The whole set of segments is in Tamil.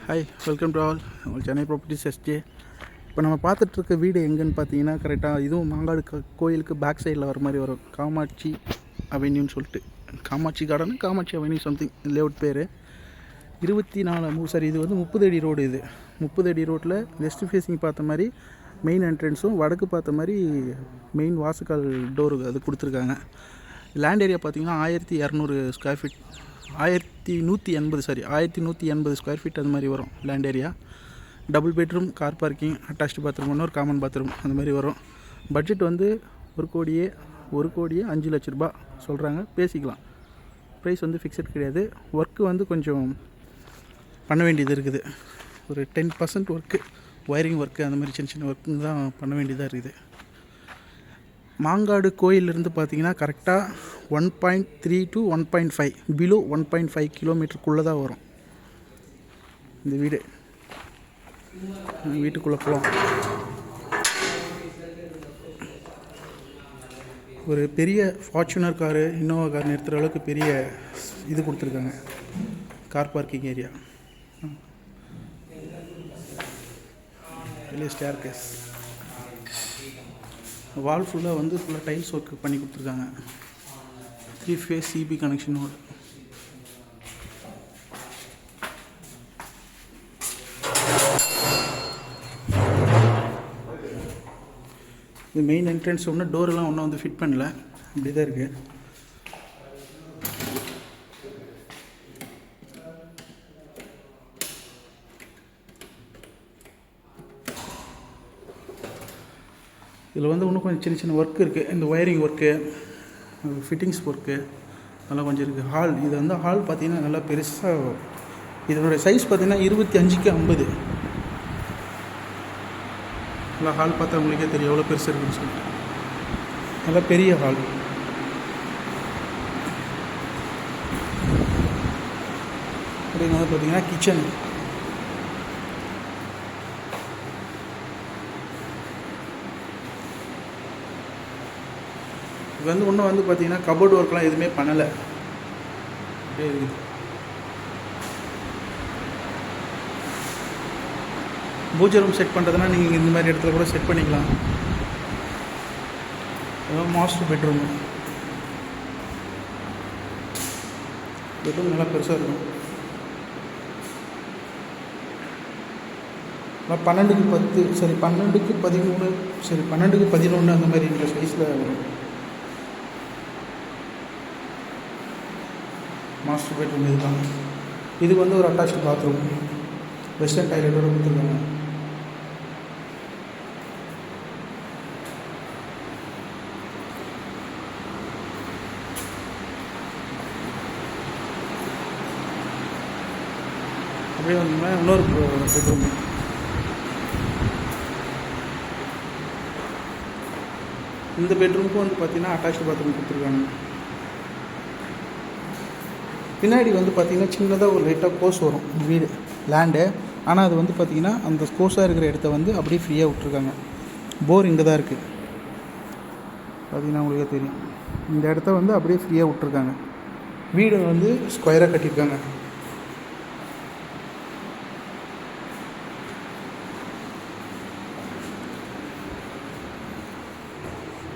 Hi, welcome to all. Chennai properties SJ. இப்போ நம்ம பார்த்துட்ருக்க வீடு எங்கேன்னு பார்த்தீங்கன்னா, கரெக்டாக இதுவும் மாங்காடு கோயிலுக்கு பேக் சைடில் வர மாதிரி வரும். காமாட்சி அவென்யூன்னு சொல்லிட்டு, Kamakshi garden, Kamakshi avenue something layout பேர். 24 இது வந்து 30 அடி ரோடு. இது 30 அடி ரோட்டில் வெஸ்ட் ஃபேஸிங் பார்த்த மாதிரி மெயின் என்ட்ரன்ஸும், வடக்கு பார்த்த மாதிரி மெயின் வாசக்கால் டோரு அது கொடுத்துருக்காங்க. லேண்ட் ஏரியா பார்த்திங்கன்னா 1200 ஸ்கொயர் ஃபீட், 1180 ஸ்கொயர் ஃபீட் அது மாதிரி வரும் land area. Double bedroom, car parking, attached bathroom, ஒரு காமன் பாத்ரூம் அந்த மாதிரி வரும். பட்ஜெட் வந்து 1,05,00,000 சொல்கிறாங்க, பேசிக்கலாம். ப்ரைஸ் வந்து ஃபிக்ஸட் கிடையாது. ஒர்க்கு வந்து கொஞ்சம் பண்ண வேண்டியது இருக்குது. ஒரு 10% ஒர்க்கு, ஒயரிங் ஒர்க்கு அந்த மாதிரி சின்ன சின்ன ஒர்க்கு தான் பண்ண வேண்டியதாக இருக்குது. மாங்காடு கோயிலிருந்து பார்த்தீங்கன்னா கரெக்டாக 1.3 to 1.5 பிலோ 1.5 கிலோமீட்டருக்குள்ளே தான் வரும் இந்த வீடு. வீட்டுக்குள்ளே போகலாம். ஒரு பெரிய ஃபார்ச்சுனர் காரு, இன்னோவா கார் நிறுத்துகிற அளவுக்கு பெரிய இது கொடுத்துருக்காங்க, கார் பார்க்கிங் ஏரியா. வெளியே ஸ்டேர் கேஸ், வால் ஃபுல்லாக வந்து ஃபுல்லாக டைல்ஸ் ஒர்க் பண்ணி கொடுத்துருக்காங்க. 3 ஃபேஸ் சிபி கனெக்ஷனோட. இது மெயின் என்ட்ரன்ஸ் ஒன்று, டோரெல்லாம் ஒன்றும் வந்து ஃபிட் பண்ணல, இப்படி தான் இருக்குது. இதில் வந்து இன்னும் கொஞ்சம் சின்ன சின்ன ஒர்க் இருக்குது. இந்த ஒயரிங் ஒர்க்கு, ஃபிட்டிங்ஸ் ஒர்க்கு அதெல்லாம் கொஞ்சம் இருக்குது. ஹால், இது வந்து ஹால் பார்த்திங்கன்னா நல்லா பெருசாக. இதனுடைய சைஸ் பார்த்திங்கன்னா 25x50. நல்லா ஹால் பார்த்தா உங்களுக்கே தெரியும் எவ்வளோ பெருசாக இருக்குதுன்னு சொல்லிட்டு. நல்லா பெரிய ஹால். அப்படின்னு வந்து பார்த்திங்கன்னா கிச்சன். இது வந்து இன்னும் வந்து பார்த்திங்கன்னா கபோர்டு ஒர்க்லாம் எதுவுமே பண்ணலை, அப்படியே இருக்குது. பூஜை ரூம் செட் பண்ணுறதுனா நீங்கள் இந்த மாதிரி இடத்துல கூட செட் பண்ணிக்கலாம். மாஸ்டர் பெட்ரூம் நல்லா பெருசாக இருக்கும். 12x10, சரி 12x13, சரி 12x11 அந்த மாதிரி இந்த சைஸில் வரும். மாஸ்டர் பெட்ரூம் இதுதான். இதுக்கு வந்து ஒரு அட்டாச்டு பாத்ரூம், வெஸ்டர்ன் டாய்லெட்டோடு கொடுத்துருக்காங்க. அப்படியே வந்தோம்னா இன்னொரு பெட்ரூம். இந்த பெட்ரூமுக்கும் வந்து பார்த்திங்கன்னா அட்டாச்டு பாத்ரூம் கொடுத்துருக்காங்க. பின்னாடி வந்து பார்த்திங்கன்னா சின்னதாக ஒரு லைட்டாக கோஸ் வரும் வீடு லேண்டு. ஆனால் அது வந்து பார்த்திங்கன்னா அந்த கோஸாக இருக்கிற இடத்த வந்து அப்படியே ஃப்ரீயாக விட்ருக்காங்க. போர் இங்கே தான் இருக்குது, பார்த்திங்கன்னா உங்களுக்கே தெரியும். இந்த இடத்த வந்து அப்படியே ஃப்ரீயாக விட்ருக்காங்க. வீடு வந்து ஸ்கொயராக கட்டியிருக்காங்க.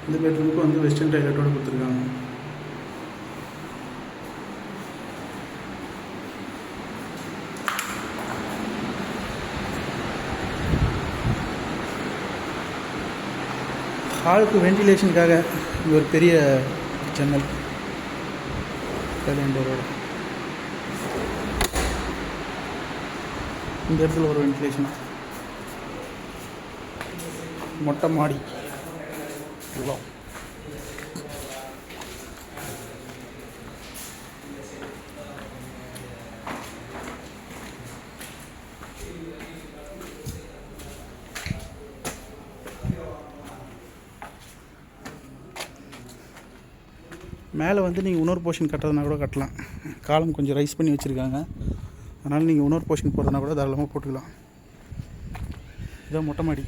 இந்த பெட்ரூமுக்கு வந்து வெஸ்டர்ன் டாய்லெட்டோடு கொடுத்துருக்காங்க. ஹாலுக்கு வென்டிலேஷனுக்காக இது ஒரு பெரிய ஜன்னல், கேலண்டரோட. இந்த இடத்துல ஒரு வென்டிலேஷன். மொட்டை மாடி. மேலே வந்து நீங்கள் இன்னொரு போர்ஷன் கட்டுறதுனா கூட கட்டலாம். காலம் கொஞ்சம் ரைஸ் பண்ணி வச்சுருக்காங்க, அதனால் நீங்கள் இன்னொரு போர்ஷன் போடுறதுனா கூட தாராளமாக போட்டுக்கலாம். இதான் மொட்டை மாடி.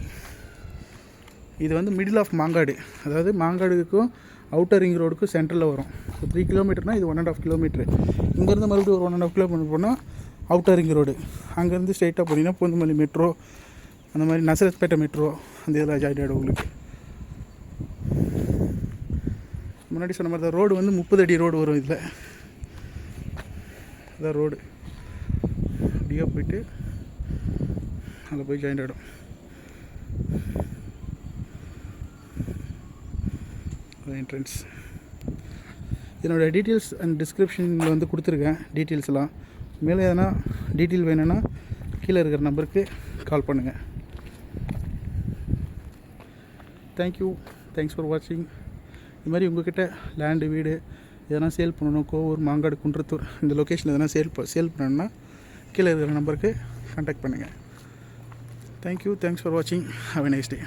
இது வந்து மிடில் ஆஃப் மாங்காடு, அதாவது மாங்காடுக்கும் அவுட்டர் ரிங் ரோடுக்கும் சென்டரில் வரும். 3 கிலோமீட்டர்னால் இது 1.5 கிலோமீட்ரு. இங்கேருந்து மறுபடியும் ஒரு 1.5 கிலோமீட்டர் போனால் அவுட்டர் ரிங் ரோடு. அங்கேருந்து ஸ்ட்ரைட்டாக போனீங்கன்னா பூந்தமல்லி மெட்ரோ, அந்த மாதிரி நசரத்பேட்டை மெட்ரோ, அந்த இதில் ஜாயின் ஆகிடும் உங்களுக்கு. முன்னாடி சொன்ன மாதிரி தான் ரோடு வந்து 30 அடி ரோடு வரும் இதில். இதான் ரோடு. அப்படியே போயிட்டு அதில் போய் ஜாயின் ஆகிடும். என்ட்ரன்ஸ். இதனோட டீட்டெயில்ஸ் அண்ட் டிஸ்கிரிப்ஷனில் வந்து கொடுத்துருக்கேன் டீட்டெயில்ஸ்லாம். மேலே எதனா டீட்டெயில் வேணும்னா கீழே இருக்கிற நம்பருக்கு கால் பண்ணுங்கள். தேங்க்யூ, தேங்க்ஸ் ஃபார் வாட்சிங். இது மாதிரி உங்கள்கிட்ட லேண்டு, வீடு எதனா சேல் பண்ணணும், கோவூர், மாங்காடு, குன்றத்தூர் இந்த லொக்கேஷனில் எதனா சேல் பண்ணணுன்னா கீழே இருக்கிற நம்பருக்கு கான்டாக்ட் பண்ணுங்கள். தேங்க்யூ, தேங்க்ஸ் ஃபார் வாட்சிங். Have a nice day.